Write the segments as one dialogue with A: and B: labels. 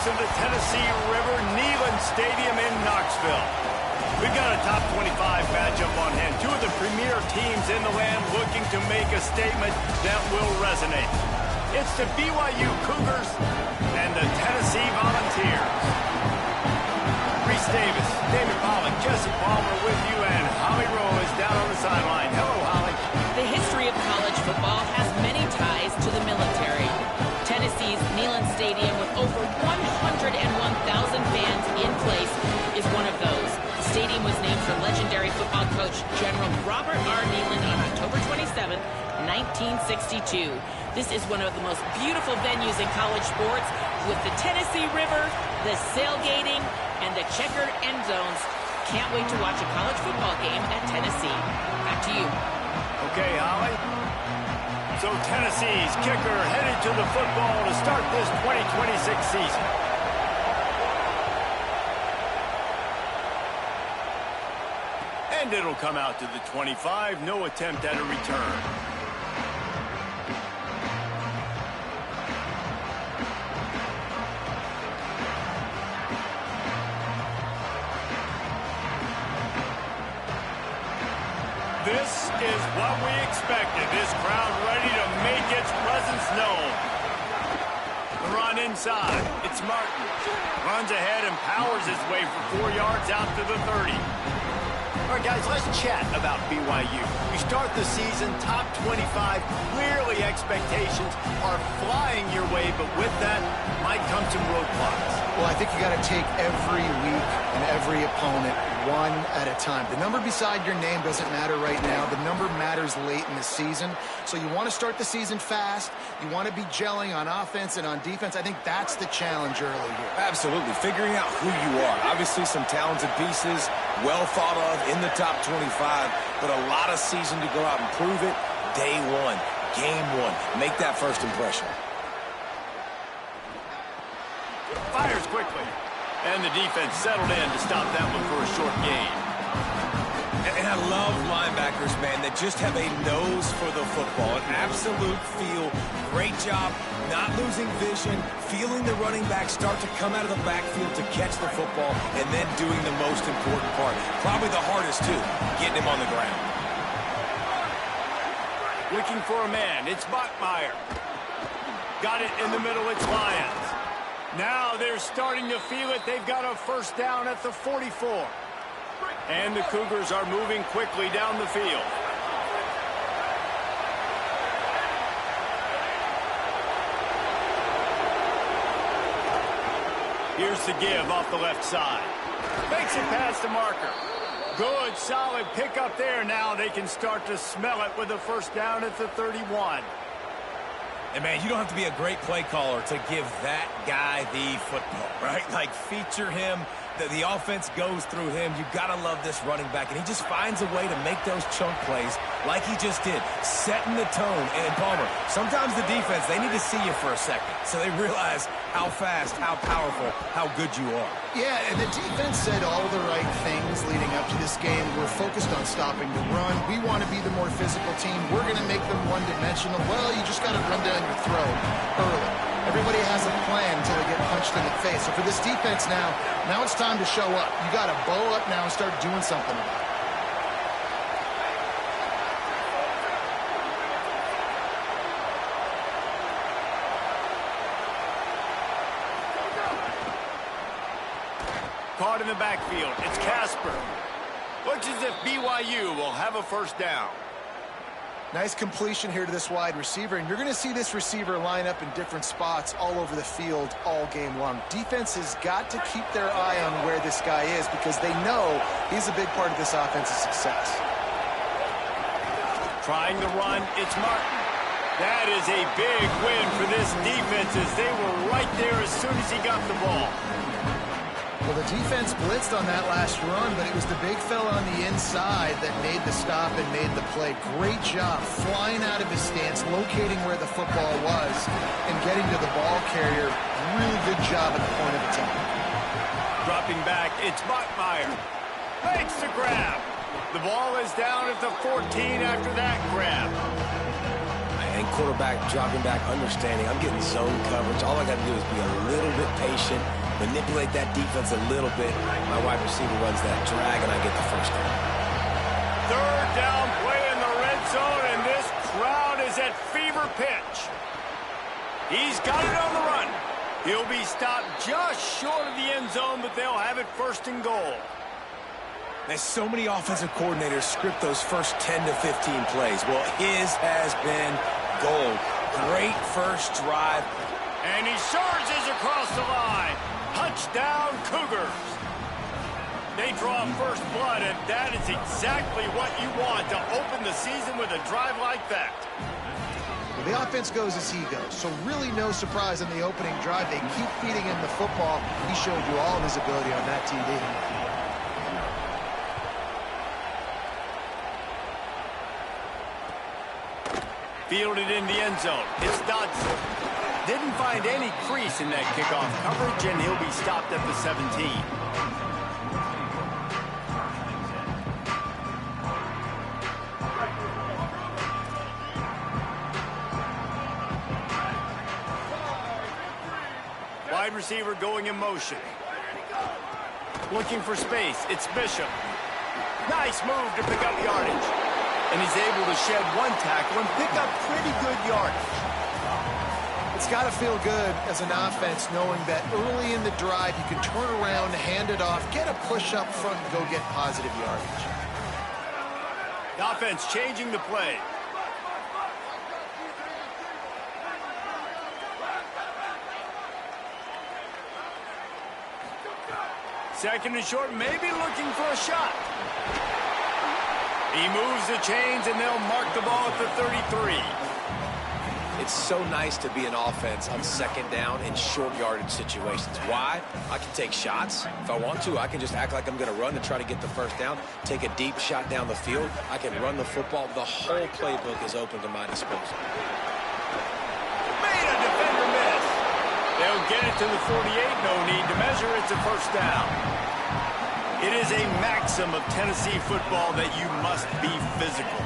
A: courts of the Tennessee River Neyland Stadium in Knoxville. We've got a top 25 matchup on hand. Two of the premier teams in the land looking to make a statement that will resonate. It's the BYU Cougars and the Tennessee Volunteers. Reese Davis, David Pollock, Jesse Palmer with you, and Holly Rowe is down on the sideline. Hello, Holly.
B: The history of college football has many ties to the military. Tennessee's Neyland Stadium, with over 101,000 fans in place, is one of those. The stadium was named for legendary football coach General Robert R. Neyland on October 27, 1962. This is one of the most beautiful venues in college sports, with the Tennessee River, the sailgating, and the checkered end zones. Can't wait to watch a college football game at Tennessee. Back to you.
A: Okay, Holly. So Tennessee's kicker headed to the football to start this 2026 season. And it'll come out to the 25. No attempt at a return. This is what we expected. This crowd ready to make its presence known. The run inside. It's Martin. Runs ahead and powers his way for 4 yards out to the 30. All right, guys, let's chat about BYU. You start the season top 25. Clearly expectations are flying your way, but with that might come some roadblocks.
C: Well, I think you got to take every week and every opponent one at a time. The number beside your name doesn't matter right now. The number matters late in the season. So you want to start the season fast. You want to be gelling on offense and on defense. I think that's the challenge early here.
D: Absolutely. Figuring out who you are. Obviously some talented pieces, well thought of in the top 25, but a lot of season to go out and prove it. Day one, game one. Make that first impression.
A: Fires quickly. And the defense settled in to stop that one for a short gain.
D: And I love linebackers, man, that just have a nose for the football. An absolute feel. Great job not losing vision, feeling the running back start to come out of the backfield to catch the football, and then doing the most important part. Probably the hardest, too, getting him on the ground.
A: Looking for a man. It's Bachmeier. Got it in the middle. It's Lyons. Now they're starting to feel it. They've got a first down at the 44. And the Cougars are moving quickly down the field. Here's the give off the left side. Makes it past the marker. Good, solid pickup there. Now they can start to smell it with a first down at the 31.
D: And, man, you don't have to be a great play caller to give that guy the football, right? Like, feature him. The offense goes through him. You've got to love this running back. And he just finds a way to make those chunk plays like he just did, setting the tone. And, Palmer, sometimes the defense, they need to see you for a second so they realize how fast, how powerful, how good you are.
C: Yeah, and the defense said all the right things leading up to this game. We're focused on stopping the run. We want to be the more physical team. We're going to make them one-dimensional. Well, you just got to run down your throat early. Everybody has a plan until they get punched in the face. So for this defense now it's time to show up. You got to bow up now and start doing something about it.
A: Caught in the backfield. It's Casper. Looks as if BYU will have a first down.
C: Nice completion here to this wide receiver, and you're going to see this receiver line up in different spots all over the field all game long. Defense has got to keep their eye on where this guy is because they know he's a big part of this offense's success.
A: Trying to run, it's Martin. That is a big win for this defense as they were right there as soon as he got the ball.
C: Well, the defense blitzed on that last run, but it was the big fella on the inside that made the stop and made the play. Great job flying out of his stance, locating where the football was, and getting to the ball carrier. Really good job at the point of attack.
A: Dropping back, it's Bachmeier. Makes the grab. The ball is down at the 14 after that grab.
D: and quarterback dropping back, understanding I'm getting zone coverage. All I got to do is be a little bit patient, manipulate that defense a little bit. My wide receiver runs that drag, and I get the first down.
A: Third down play in the red zone, and this crowd is at fever pitch. He's got it on the run. He'll be stopped just short of the end zone, but they'll have it first and goal.
D: There's so many offensive coordinators script those first 10 to 15 plays. Well, his has been gold. Great first drive.
A: And he surges across the line. Touchdown, Cougars. They draw first blood, and that is exactly what you want to open the season with a drive like that.
C: Well, the offense goes as he goes, so really no surprise in the opening drive. They keep feeding him the football. He showed you all of his ability on that TD.
A: Fielded in the end zone. It's Dodson. Didn't find any crease in that kickoff coverage, and he'll be stopped at the 17. Wide receiver going in motion. Looking for space. It's Bishop. Nice move to pick up yardage. And he's able to shed one tackle and pick up pretty good yardage.
C: It's got to feel good as an offense knowing that early in the drive you can turn around, hand it off, get a push up front, and go get positive yardage.
A: The offense changing the play. Second and short, maybe looking for a shot. He moves the chains, and they'll mark the ball at the 33.
D: It's so nice to be an offense on second down in short yardage situations. Why? I can take shots. If I want to, I can just act like I'm going to run to try to get the first down, take a deep shot down the field. I can run the football. The whole playbook is open to my disposal.
A: Made a defender miss. They'll get it to the 48. No need to measure. It's a first down. It is a maxim of Tennessee football that you must be physical.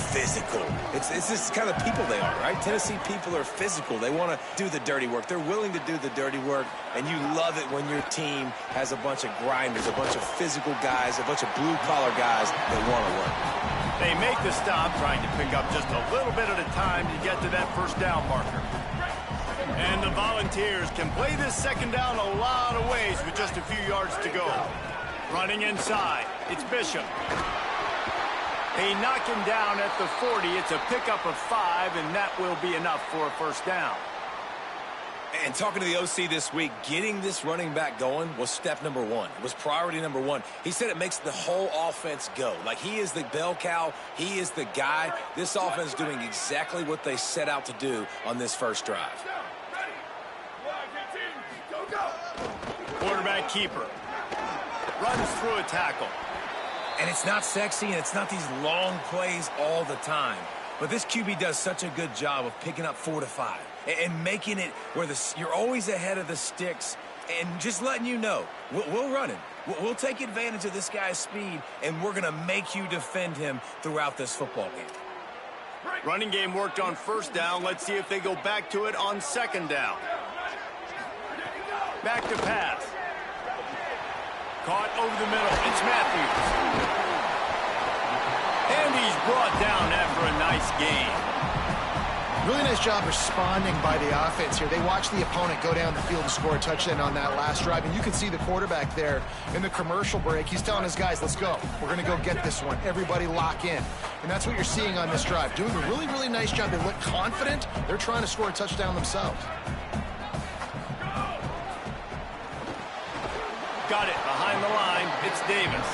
D: Physical. It's this kind of people they are, right? Tennessee people are physical. They want to do the dirty work. They're willing to do the dirty work, and you love it when your team has a bunch of grinders, a bunch of physical guys, a bunch of blue-collar guys that want to work.
A: They make the stop, trying to pick up just a little bit at a time to get to that first down marker. And the Volunteers can play this second down a lot of ways with just a few yards to go. Running inside, it's Bishop. They knock him down at the 40. It's a pickup of 5, and that will be enough for a first down.
D: And talking to the OC this week, getting this running back going was step number one. It was priority number one. He said it makes the whole offense go. Like, he is the bell cow. He is the guy. This offense is doing exactly what they set out to do on this first drive.
A: Quarterback keeper. Runs through a tackle.
D: And it's not sexy, and it's not these long plays all the time. But this QB does such a good job of picking up 4 to 5 and making it where you're always ahead of the sticks and just letting you know, we'll run him. We'll take advantage of this guy's speed, and we're going to make you defend him throughout this football game.
A: Running game worked on first down. Let's see if they go back to it on second down. Back to pass. Caught over the middle. It's Matthews. And he's brought down after a nice gain.
C: Really nice job responding by the offense here. They watched the opponent go down the field and score a touchdown on that last drive. And you can see the quarterback there in the commercial break. He's telling his guys, let's go. We're going to go get this one. Everybody lock in. And that's what you're seeing on this drive. Doing a really, really nice job. They look confident. They're trying to score a touchdown themselves.
A: Got it behind the line. It's Davis.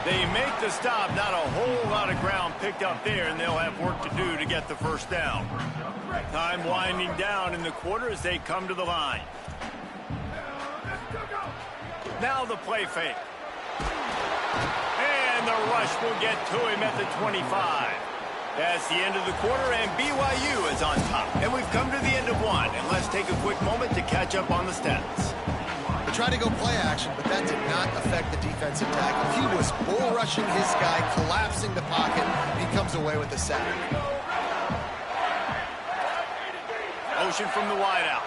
A: They make the stop. Not a whole lot of ground picked up there, and they'll have work to do to get the first down. Time winding down in the quarter as they come to the line. Now the play fake. And the rush will get to him at the 25. That's the end of the quarter, and BYU is on top. And we've come to the end of one, and let's take a quick moment to catch up on the stats.
C: They tried to go play action, but that did not affect the defensive tackle. He was bull rushing his guy, collapsing the pocket, and he comes away with a sack.
A: motion from the wideout.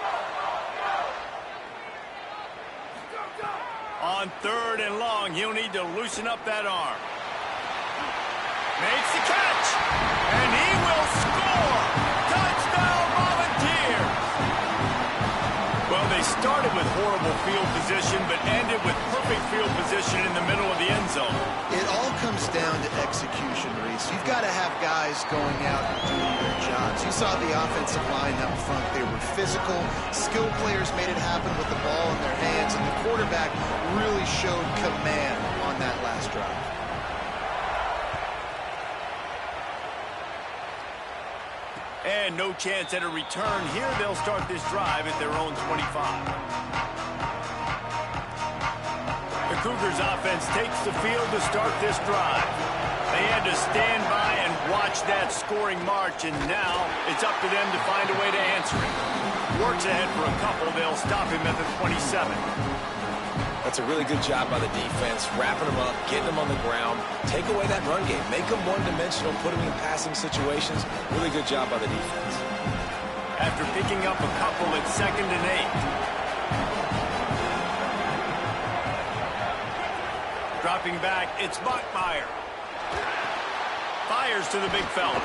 A: On 3rd and long, he'll need to loosen up that arm. Makes the catch, and he will score. Touchdown, Volunteers. Well, they started with horrible field position, but ended with perfect field position in the middle of the end zone.
C: It all comes down to execution, Reese. You've got to have guys going out and doing their jobs. You saw the offensive line up front. They were physical. Skilled players made it happen with the ball in their hands, and the quarterback really showed command on that last drive.
A: And no chance at a return here. They'll start this drive at their own 25. The Cougars offense takes the field to start this drive. They had to stand by and watch that scoring march, and now it's up to them to find a way to answer it. Works ahead for a couple. They'll stop him at the 27.
D: That's a really good job by the defense, wrapping them up, getting them on the ground, take away that run game, make them one-dimensional, put them in passing situations. Really good job by the defense.
A: After picking up a couple, it's 2nd and 8. Dropping back, it's Bachmeier. Fires to the big fella.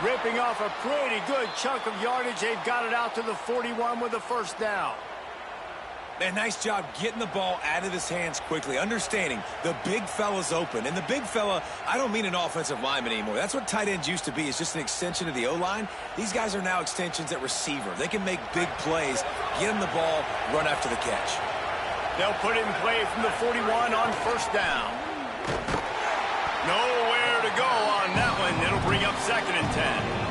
A: Ripping off a pretty good chunk of yardage. They've got it out to the 41 with a first down.
D: And nice job getting the ball out of his hands quickly, understanding the big fella's open. And the big fella, I don't mean an offensive lineman anymore. That's what tight ends used to be, is just an extension of the O-line. These guys are now extensions at receiver. They can make big plays, get him the ball, run after the catch.
A: They'll put it in play from the 41 on first down. Nowhere to go on that one. It'll bring up 2nd and 10.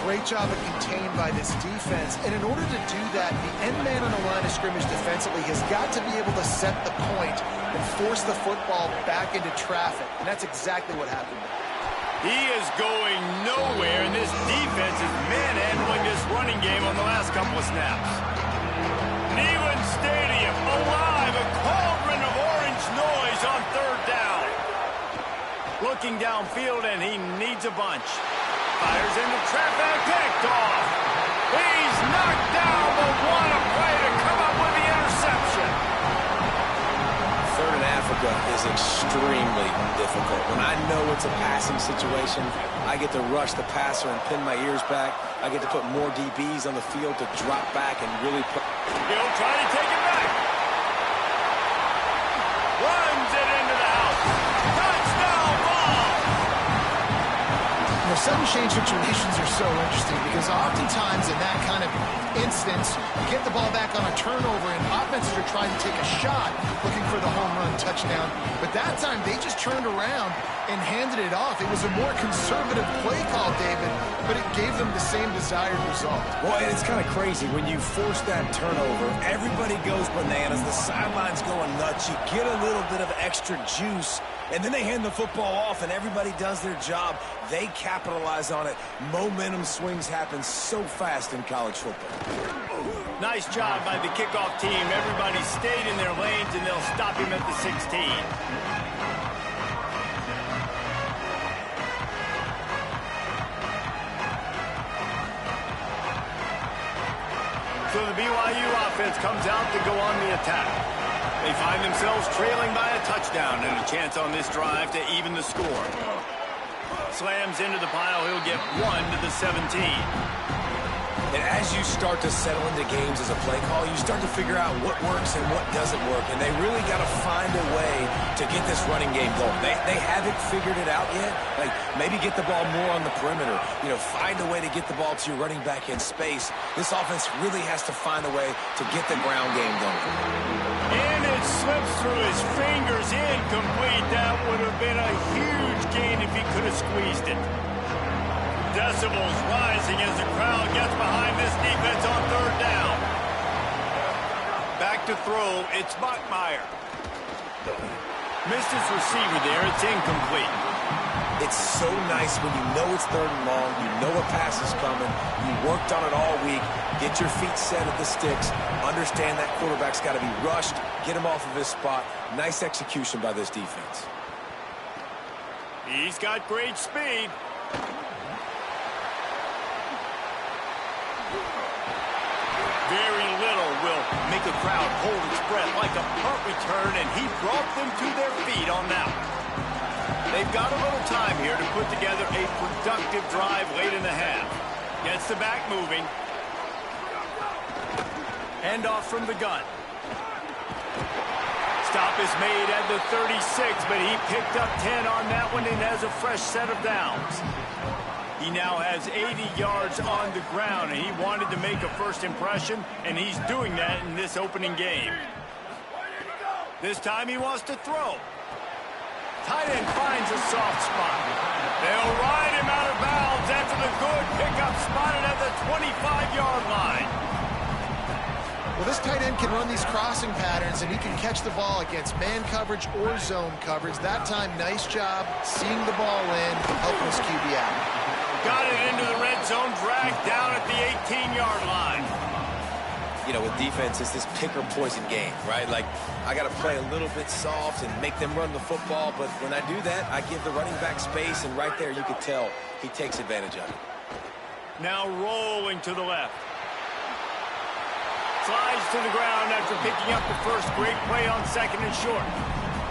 C: Great job of contained by this defense. And in order to do that, the end man on the line of scrimmage defensively has got to be able to set the point and force the football back into traffic. And that's exactly what happened.
A: He is going nowhere, and this defense is manhandling this running game on the last couple of snaps. Neyland Stadium alive, a cauldron of orange noise on 3rd down. Looking downfield, and he needs a bunch. Fires into traffic, picked off. He's knocked down, but what a play to come up with the interception.
D: 3rd and Africa is extremely difficult. When I know it's a passing situation, I get to rush the passer and pin my ears back. I get to put more DBs on the field to drop back and really put...
A: He'll try to take it back. Runs it into the house. Touchdown ball.
C: Sudden change situations are so interesting because oftentimes in that kind of instance, you get the ball back on a turnover and offenses are trying to take a shot looking for the home run touchdown. But that time they just turned around and handed it off. It was a more conservative play call, David, but it gave them the same desired result.
D: Well, and it's kind of crazy. When you force that turnover, everybody goes bananas. The sideline's going nuts. You get a little bit of extra juice, and then they hand the football off, and everybody does their job. They capitalize on it. Momentum swings happen so fast in college football.
A: Nice job by the kickoff team. Everybody stayed in their lanes, and they'll stop him at the 16. So the BYU offense comes out to go on the attack. They find themselves trailing by a touchdown and a chance on this drive to even the score. Slams into the pile. He'll get 1 to the 17.
D: And as you start to settle into games as a play call, you start to figure out what works and what doesn't work. And they really got to find a way to get this running game going. They haven't figured it out yet. Like, maybe get the ball more on the perimeter. You know, find a way to get the ball to your running back in space. This offense really has to find a way to get the ground game going.
A: And it slips through his fingers, incomplete. That would have been a huge gain if he could have squeezed it. Decibels rising as the crowd gets behind this defense on 3rd down. Back to throw, it's Bachmeier. Missed his receiver there, it's incomplete.
D: It's so nice when you know it's 3rd and long, you know a pass is coming, you worked on it all week, get your feet set at the sticks, understand that quarterback's got to be rushed, get him off of his spot. Nice execution by this defense.
A: He's got great speed. the crowd hold its breath like a punt return, and he brought them to their feet on that one. They've got a little time here to put together a productive drive late in the half. Gets the back moving. Hand off from the gun. Stop is made at the 36, but he picked up 10 on that one and has a fresh set of downs. He now has 80 yards on the ground, and he wanted to make a first impression, and he's doing that in this opening game. This time he wants to throw. Tight end finds a soft spot. They'll ride him out of bounds after the good pickup spotted at the 25-yard line.
C: Well, this tight end can run these crossing patterns, and he can catch the ball against man coverage or zone coverage. That time, nice job seeing the ball in, helping his QB out.
A: Got it into the red zone, dragged down at the 18-yard line.
D: You know, with defense, it's this pick or poison game, right? Like, I got to play a little bit soft and make them run the football, but when I do that, I give the running back space, and right there you can tell he takes advantage of it.
A: Now rolling to the left. Slides to the ground after picking up the first. Great play on second and short.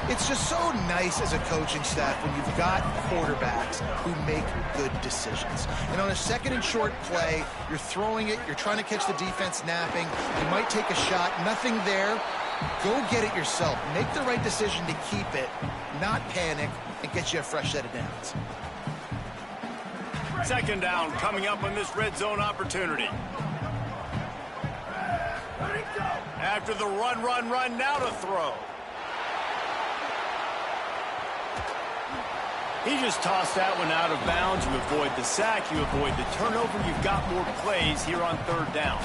C: It's just so nice as a coaching staff when you've got quarterbacks who make good decisions. And on a second and short play, you're throwing it, you're trying to catch the defense napping, you might take a shot, nothing there. Go get it yourself. Make the right decision to keep it, not panic, and get you a fresh set of downs.
A: Second down coming up on this red zone opportunity. After the run, now to throw. He just tossed that one out of bounds. You avoid the sack, you avoid the turnover. You've got more plays here on third down.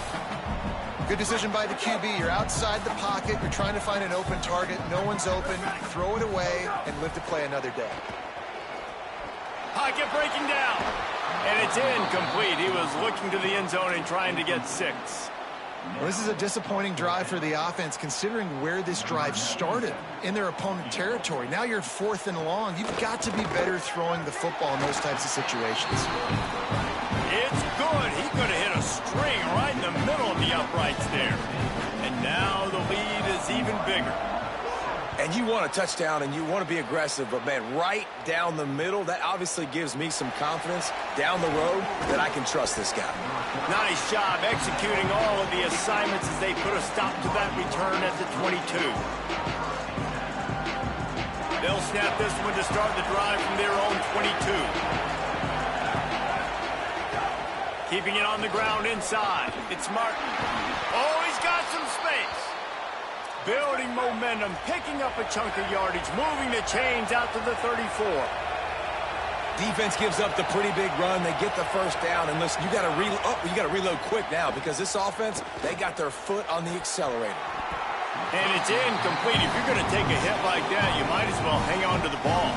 C: Good decision by the QB. You're outside the pocket. You're trying to find an open target. No one's open. Throw it away and live to play another day.
A: Pocket breaking down. And it's incomplete. He was looking to the end zone and trying to get 6.
C: Well, this is a disappointing drive for the offense, considering where this drive started, in their opponent territory. Now you're 4th and long. You've got to be better throwing the football in those types of situations.
A: It's good. He could have hit a string right in the middle of the uprights there. And now the lead is even bigger.
D: And you want a touchdown and you want to be aggressive, but, man, right down the middle, that obviously gives me some confidence down the road that I can trust this guy.
A: Nice job executing all of the assignments as they put a stop to that return at the 22. They'll snap this one to start the drive from their own 22. Keeping it on the ground inside. It's Martin. Oh, he's got some space. Building momentum, picking up a chunk of yardage, moving the chains out to the 34.
D: Defense gives up the pretty big run. They get the first down, and listen, you got to reload quick now because this offense, they got their foot on the accelerator.
A: And it's incomplete. If you're going to take a hit like that, you might as well hang on to the ball.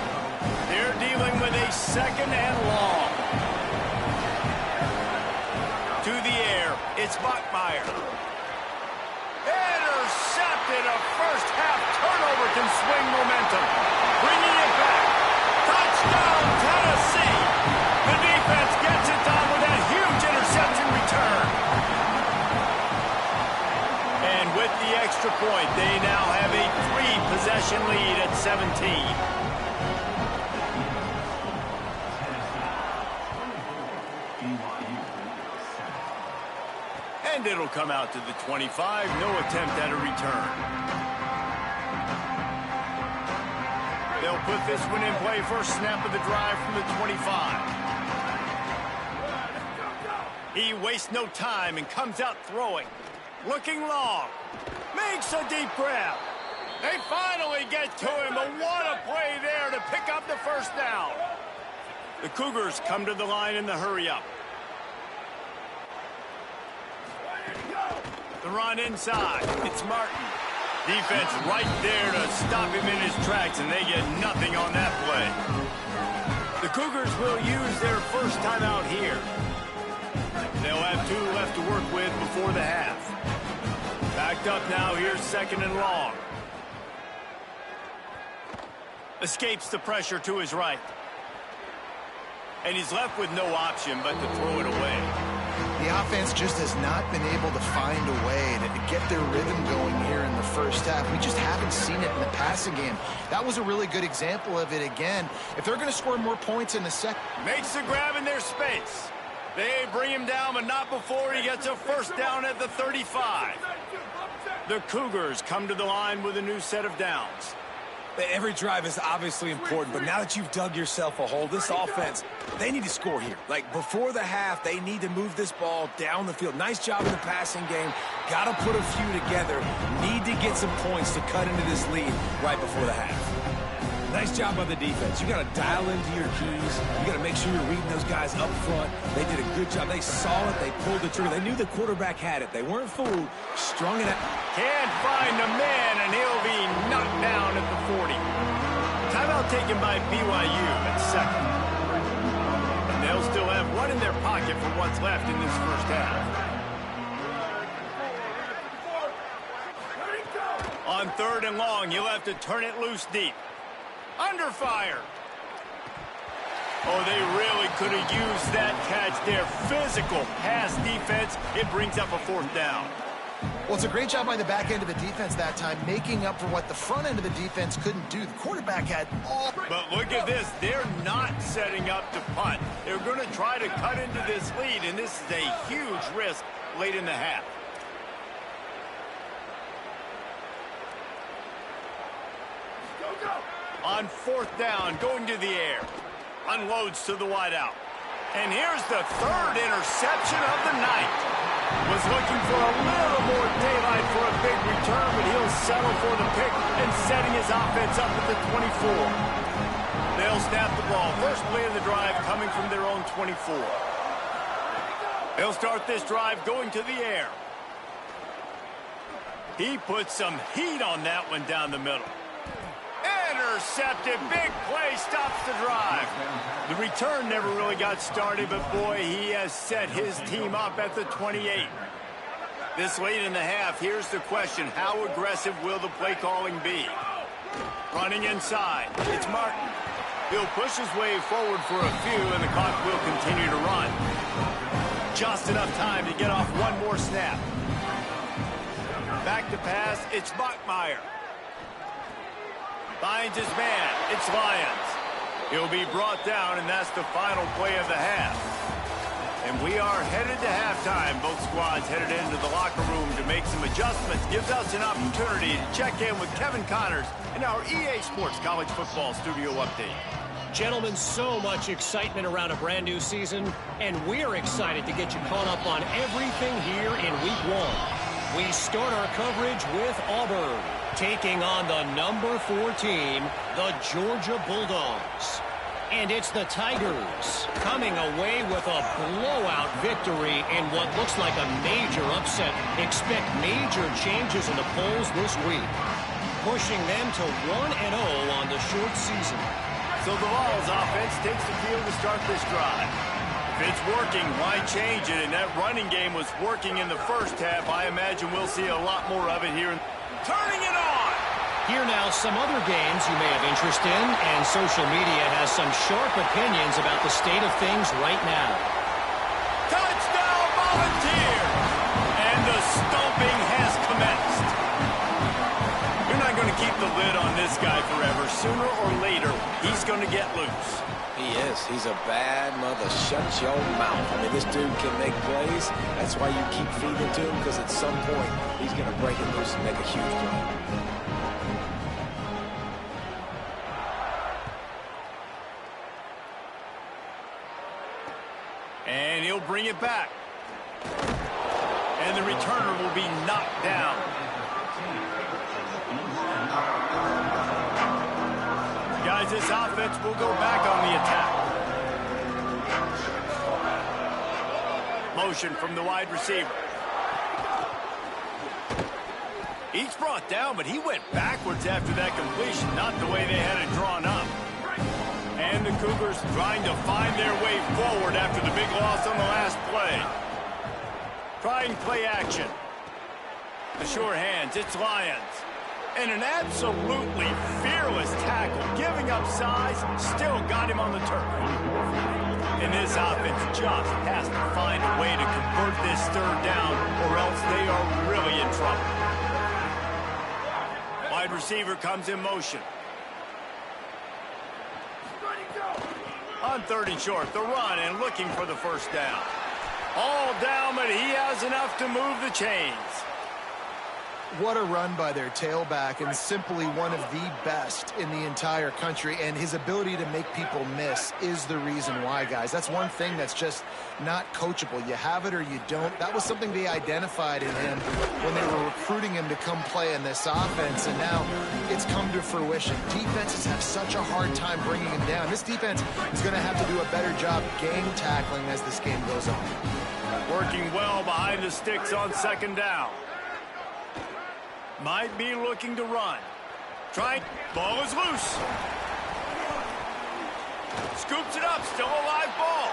A: They're dealing with a second and long. To the air, it's Bachmeier. Intercepted. A first-half turnover can swing momentum. Bringing it back. Touchdown, Tennessee. The defense gets it done with that huge interception return. And with the extra point, they now have a 3-possession lead at 17. And it'll come out to the 25. No attempt at a return. They'll put this one in play. First snap of the drive from the 25. He wastes no time and comes out throwing. Looking long. Makes a deep grab. They finally get to him. But what a play there to pick up the first down. The Cougars come to the line in the hurry-up. The run inside. It's Martin. Defense right there to stop him in his tracks, and they get nothing on that play. The Cougars will use their first timeout here. They'll have 2 left to work with before the half. Backed up now. Here's second and long. Escapes the pressure to his right. And he's left with no option but to throw it away.
C: The offense just has not been able to find a way to get their rhythm going here in the first half. We just haven't seen it in the passing game. That was a really good example of it again. If they're going to score more points in the second.
A: Makes the grab in their space. They bring him down, but not before he gets a first down at the 35. The Cougars come to the line with a new set of downs.
D: Every drive is obviously important, but now that you've dug yourself a hole, this offense, they need to score here. Like, before the half, they need to move this ball down the field. Nice job in the passing game. Got to put a few together. Need to get some points to cut into this lead right before the half. Nice job by the defense. You got to dial into your keys. You got to make sure you're reading those guys up front. They did a good job. They saw it. They pulled the trigger. They knew the quarterback had it. They weren't fooled. Strung it out.
A: Can't find the man, and he'll be knocked down at the 40. Timeout taken by BYU at second. And they'll still have one in their pocket for what's left in this first half. On 3rd and long, you'll have to turn it loose deep. Under fire. Oh, they really could have used that catch there. Physical pass defense. It brings up a 4th down.
C: Well, it's a great job by the back end of the defense that time, making up for what the front end of the defense couldn't do. The quarterback had all...
A: But look at this. They're not setting up to punt. They're going to try to cut into this lead, and this is a huge risk late in the half. On 4th down, going to the air. Unloads to the wideout. And here's the 3rd interception of the night. Was looking for a little more daylight for a big return, but he'll settle for the pick and setting his offense up at the 24. They'll snap the ball. First play of the drive coming from their own 24. They'll start this drive going to the air. He put some heat on that one down the middle. Intercepted. Big play stops the drive. The return never really got started, but boy, he has set his team up at the 28. This late in the half, here's the question. How aggressive will the play calling be? Running inside. It's Martin. He'll push his way forward for a few, and the clock will continue to run. Just enough time to get off one more snap. Back to pass. It's Bachmeier. Finds his man. It's Lyons. He'll be brought down, and that's the final play of the half. And we are headed to halftime. Both squads headed into the locker room to make some adjustments. Gives us an opportunity to check in with Kevin Connors in our EA Sports College Football Studio Update.
E: Gentlemen, so much excitement around a brand new season, and we're excited to get you caught up on everything here in Week 1. We start our coverage with Auburn, taking on the number 4 team, the Georgia Bulldogs. And it's the Tigers coming away with a blowout victory in what looks like a major upset. Expect major changes in the polls this week, pushing them to 1-0 on the short season.
A: So the Vols offense takes the field to start this drive. If it's working, why change it? And that running game was working in the first half. I imagine we'll see a lot more of it here. Turning it on!
E: Here now, some other games you may have interest in, and social media has some sharp opinions about the state of things right now.
A: Touchdown, Volunteers! And the stomping has commenced. You're not going to keep the lid on this guy forever. Sooner or later, he's going to get loose.
D: He is. He's a bad mother. Shut your mouth. I mean, this dude can make plays. That's why you keep feeding to him, because at some point, he's going to break it loose and make a huge play.
A: And he'll bring it back. And the returner will be knocked down. Guys, this offense will go back on the attack. Motion from the wide receiver. He's brought down, but he went backwards after that completion, not the way they had it drawn up. And the Cougars trying to find their way forward after the big loss on the last play. Trying play action. The sure hands, it's Lyons. And an absolutely fearless tackle, giving up size, still got him on the turf. And this offense just has to find a way to convert this third down, or else they are really in trouble. Wide receiver comes in motion. On 3rd and short, the run and looking for the first down. All down, but he has enough to move the chains.
C: What a run by their tailback, and simply one of the best in the entire country. And his ability to make people miss is the reason why, guys. That's one thing that's just not coachable. You have it or you don't. That was something they identified in him when they were recruiting him to come play in this offense, and now it's come to fruition. Defenses have such a hard time bringing him down. This defense is going to have to do a better job gang tackling as this game goes on.
A: Working well behind the sticks on 2nd down. Might be looking to run. Ball is loose. Scoops it up, still a live ball.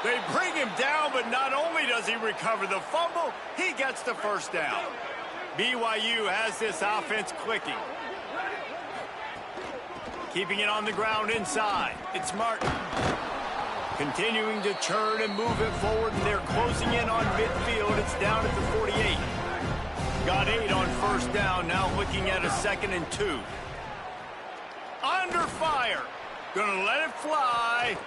A: They bring him down, but not only does he recover the fumble, he gets the first down. BYU has this offense clicking. Keeping it on the ground inside. It's Martin. Continuing to churn and move it forward, and they're closing in on midfield. It's down at the 48. Got 8 on 1st down, now looking at a 2nd and 2. Under fire. Gonna let it fly.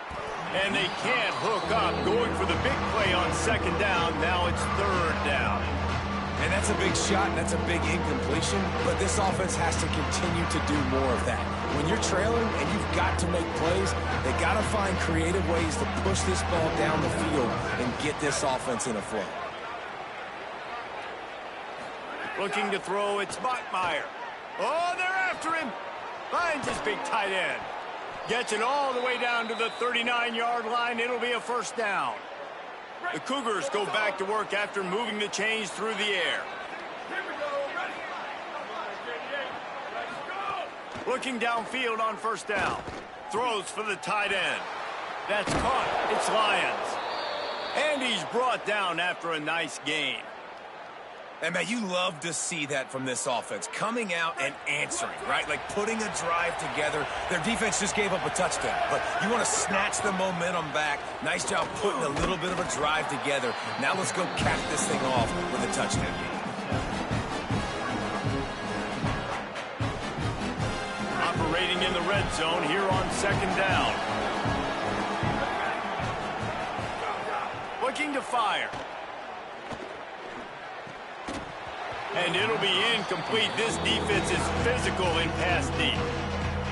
A: And they can't hook up. Going for the big play on 2nd down. Now it's 3rd down.
D: And that's a big shot, and that's a big incompletion, but this offense has to continue to do more of that. When you're trailing and you've got to make plays, they got to find creative ways to push this ball down the field and get this offense in a flow.
A: Looking to throw, it's Bachmeier. Oh, they're after him. Finds his big tight end. Gets it all the way down to the 39-yard line. It'll be a 1st down. The Cougars go back to work after moving the chains through the air. Looking downfield on 1st down. Throws for the tight end. That's caught. It's Lyons. And he's brought down after a nice gain.
D: And, man, you love to see that from this offense. Coming out and answering, right? Like putting a drive together. Their defense just gave up a touchdown. But you want to snatch the momentum back. Nice job putting a little bit of a drive together. Now let's go cap this thing off with a touchdown.
A: Operating in the red zone here on 2nd down. Looking to fire. And it'll be incomplete. This defense is physical in pass deep.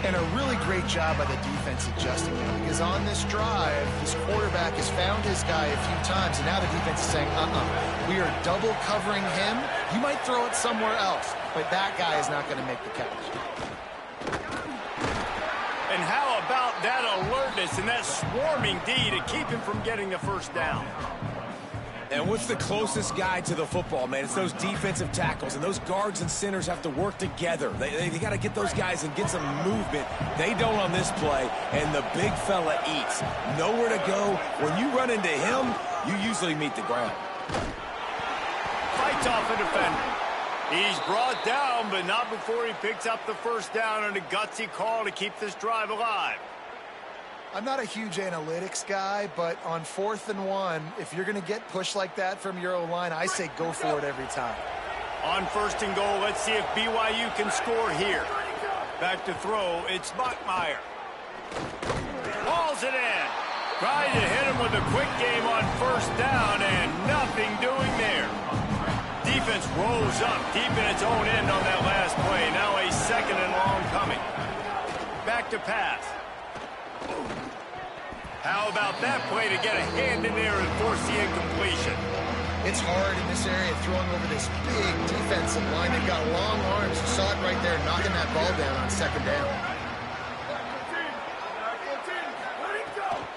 C: And a really great job by the defense adjusting him, because on this drive, this quarterback has found his guy a few times, and now the defense is saying, we are double covering him. You might throw it somewhere else, but that guy is not going to make the catch.
A: And how about that alertness and that swarming D to keep him from getting the 1st down?
D: And what's the closest guy to the football, man? It's those defensive tackles, and those guards and centers have to work together. They got to get those guys and get some movement. They don't on this play, and the big fella eats. Nowhere to go. When you run into him, you usually meet the ground.
A: Fights off a defender. He's brought down, but not before he picks up the 1st down and a gutsy call to keep this drive alive.
C: I'm not a huge analytics guy, but on 4th and 1, if you're going to get pushed like that from your O-line, I say go for it every time.
A: On 1st and goal, let's see if BYU can score here. Back to throw, it's Bachmeier. Hauls it in. Trying to hit him with a quick game on 1st down, and nothing doing there. Defense rolls up deep in its own end on that last play. Now a 2nd and long coming. Back to pass. How about that play to get a hand in there and force the incompletion?
C: It's hard in this area throwing over this big defensive line. They've got long arms. You saw it right there, knocking that ball down on 2nd down.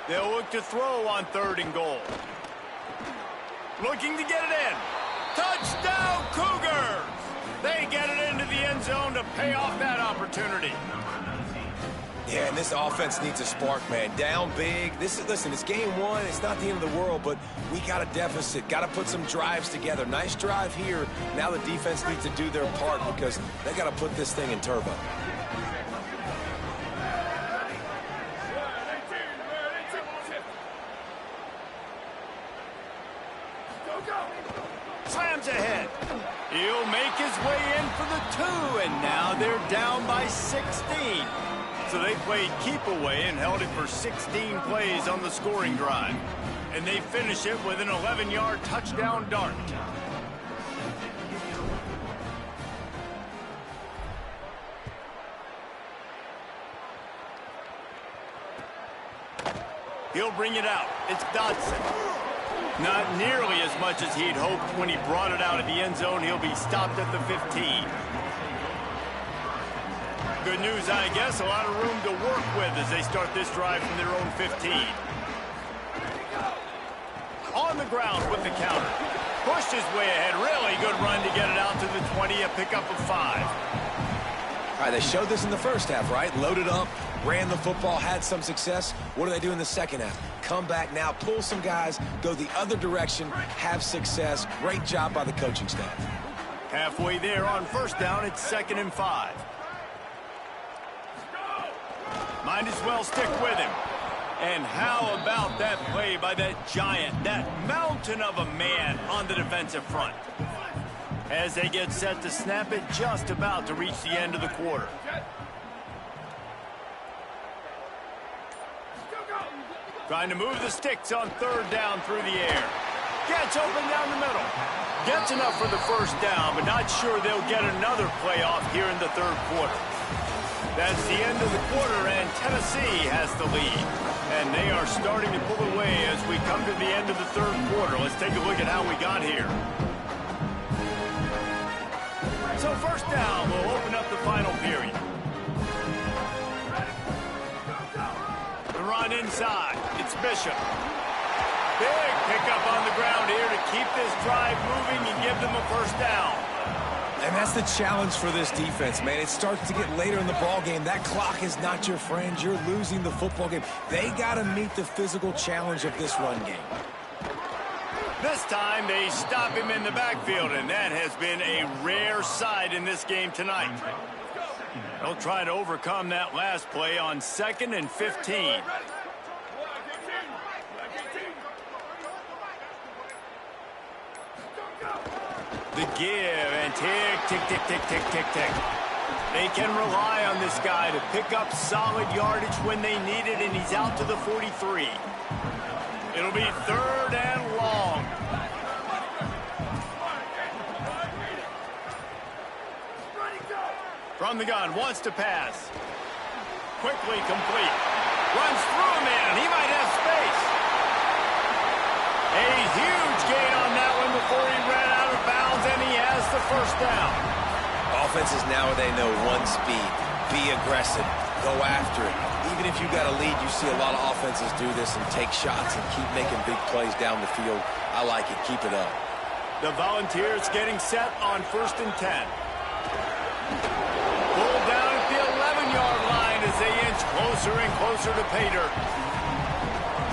A: They'll look to throw on 3rd and goal. Looking to get it in. Touchdown, Cougars! They get it into the end zone to pay off that opportunity.
D: Yeah, and this offense needs a spark, man. Down big. Listen, it's game 1. It's not the end of the world, but we got a deficit. Got to put some drives together. Nice drive here. Now the defense needs to do their part because they got to put this thing in turbo.
A: Slams ahead. He'll make his way in for the 2, and now they're down by 16. So they played keep away and held it for 16 plays on the scoring drive. And they finish it with an 11-yard touchdown dart. He'll bring it out. It's Dodson. Not nearly as much as he'd hoped when he brought it out of the end zone. He'll be stopped at the 15. Good news, I guess. A lot of room to work with as they start this drive from their own 15. On the ground with the counter. Pushed his way ahead. Really good run to get it out to the 20. A pickup of 5.
D: All right, they showed this in the first half, right? Loaded up, ran the football, had some success. What do they do in the second half? Come back now, pull some guys, go the other direction, have success. Great job by the coaching staff.
A: Halfway there on first down, it's 2nd and 5. Might as well stick with him. And how about that play by that giant, that mountain of a man on the defensive front? As they get set to snap it, just about to reach the end of the quarter. Trying to move the sticks on 3rd down through the air. Gets open down the middle. Gets enough for the 1st down, but not sure they'll get another playoff here in the 3rd quarter. That's the end of the quarter, and Tennessee has the lead. And they are starting to pull away as we come to the end of the 3rd quarter. Let's take a look at how we got here. So 1st down will open up the final period. The run inside. It's Bishop. Big pickup on the ground here to keep this drive moving and give them a 1st down.
D: And that's the challenge for this defense, man. It starts to get later in the ball game. That clock is not your friend. You're losing the football game. They got to meet the physical challenge of this run game.
A: This time they stop him in the backfield, and that has been a rare sight in this game tonight. They'll try to overcome that last play on 2nd and 15. The give, and tick, tick, tick, tick, tick, tick, tick. They can rely on this guy to pick up solid yardage when they need it, and he's out to the 43. It'll be 3rd and long. From the gun, wants to pass. Quickly complete. Runs through a man. He might have space. A huge gain on that one before he ran out of bounds, and he has the 1st down.
D: Offenses nowadays know one speed. Be aggressive. Go after it. Even if you got a lead, you see a lot of offenses do this and take shots and keep making big plays down the field. I like it. Keep it up.
A: The Volunteers getting set on 1st and 10. Pulled down at the 11-yard line as they inch closer and closer to pay dirt.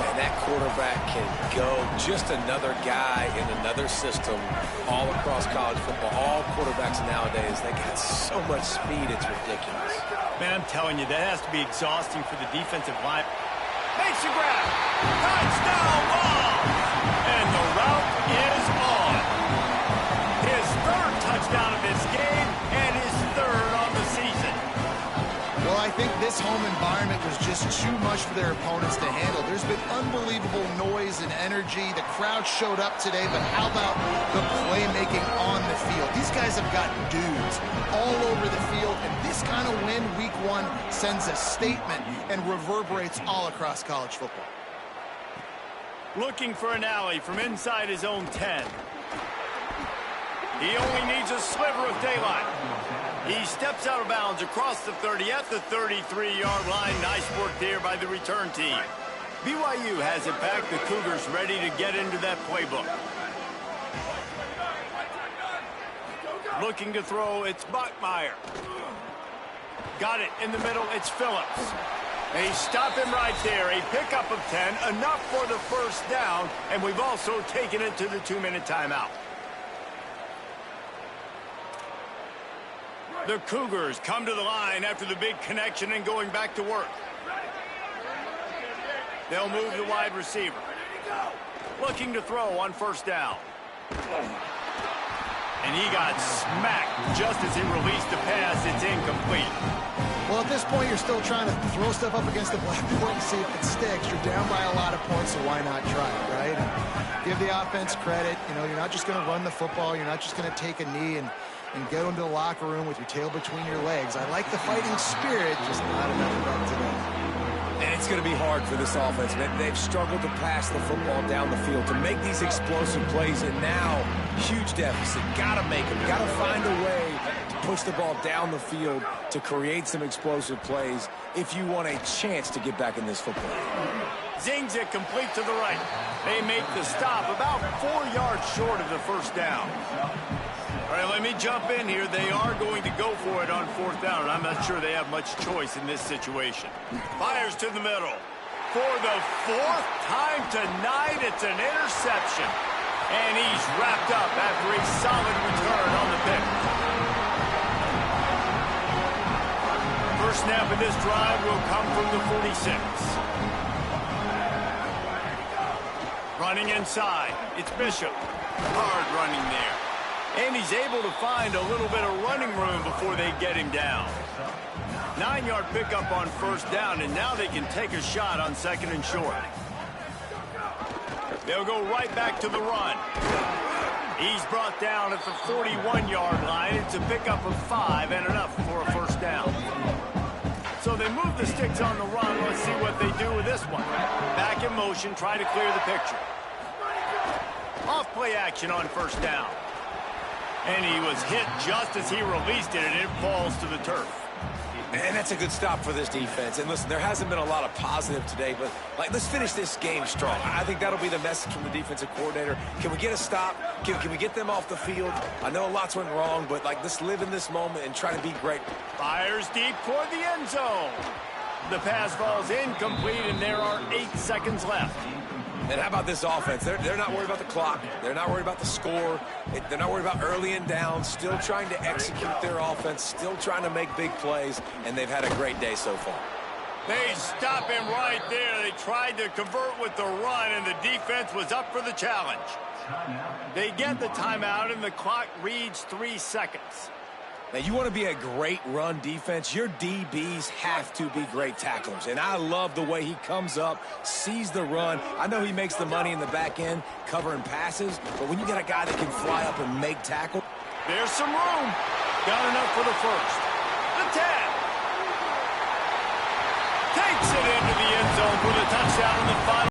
D: And that quarterback can go. Just another guy in another system all across college football. All quarterbacks nowadays, they got so much speed, it's ridiculous.
A: Man, I'm telling you, that has to be exhausting for the defensive line. Makes a grab. Touchdown ball. And the route is on. His 3rd touchdown of this game and his 3rd on the season.
C: Well, I think this home environment was just too much for their opponents to handle. There's been unbelievable noise and energy. The crowd showed up today, but how about the playmaking on the field? These guys have got dudes all over the field, and this kind of win week 1 sends a statement and reverberates all across college football.
A: Looking for an alley from inside his own 10. He only needs a sliver of daylight. He steps out of bounds across the 30 at the 33-yard line. Nice work there by the return team. BYU has it back. The Cougars ready to get into that playbook. Looking to throw, it's Bachmeier. Got it in the middle, it's Phillips. They stop him right there. A pickup of 10, enough for the 1st down, and we've also taken it to the 2-minute timeout. The Cougars come to the line after the big connection and going back to work. They'll move the wide receiver. Looking to throw on 1st down. And he got smacked just as he released the pass. It's incomplete.
C: Well, at this point, you're still trying to throw stuff up against the blackboard and see if it sticks. You're down by a lot of points, so why not try it, right? And give the offense credit. You know, you're not just going to run the football. You're not just going to take a knee and go into the locker room with your tail between your legs. I like the fighting spirit, just not enough of that today.
D: And it's going to be hard for this offense, man. They've struggled to pass the football down the field, to make these explosive plays, and now, huge deficit. Got to make them. Got to find a way to push the ball down the field to create some explosive plays if you want a chance to get back in this football.
A: Zings it complete to the right. They make the stop about 4 yards short of the first down. All right, let me jump in here. They are going to go for it on 4th down, and I'm not sure they have much choice in this situation. Fires to the middle. For the 4th time tonight, it's an interception. And he's wrapped up after a solid return on the pick. First snap of this drive will come from the 46. Running inside, it's Bishop. Hard running there. And he's able to find a little bit of running room before they get him down. 9-yard pickup on 1st down, and now they can take a shot on 2nd and short. They'll go right back to the run. He's brought down at the 41-yard line. It's a pickup of 5 and enough for a 1st down. So they move the sticks on the run. Let's see what they do with this one. Back in motion, try to clear the picture. Off play action on 1st down. And he was hit just as he released it, and it falls to the turf.
D: And that's a good stop for this defense. And listen, there hasn't been a lot of positive today, but let's finish this game strong. I think that'll be the message from the defensive coordinator. Can we get a stop? Can we get them off the field? I know lots went wrong, but let's live in this moment and try to be great.
A: Fires deep toward the end zone. The pass falls incomplete, and there are 8 seconds left.
D: And how about this offense? They're not worried about the clock. They're not worried about the score. They're not worried about early and down. Still trying to execute their offense. Still trying to make big plays. And they've had a great day so far.
A: They stop him right there. They tried to convert with the run, and the defense was up for the challenge. They get the timeout, and the clock reads 3 seconds.
D: Now, you want to be a great run defense, your DBs have to be great tacklers. And I love the way he comes up, sees the run. I know he makes the money in the back end covering passes, but when you get a guy that can fly up and make tackle.
A: There's some room. Got enough for the 1st. The 10. Takes it into the end zone for the touchdown in the final.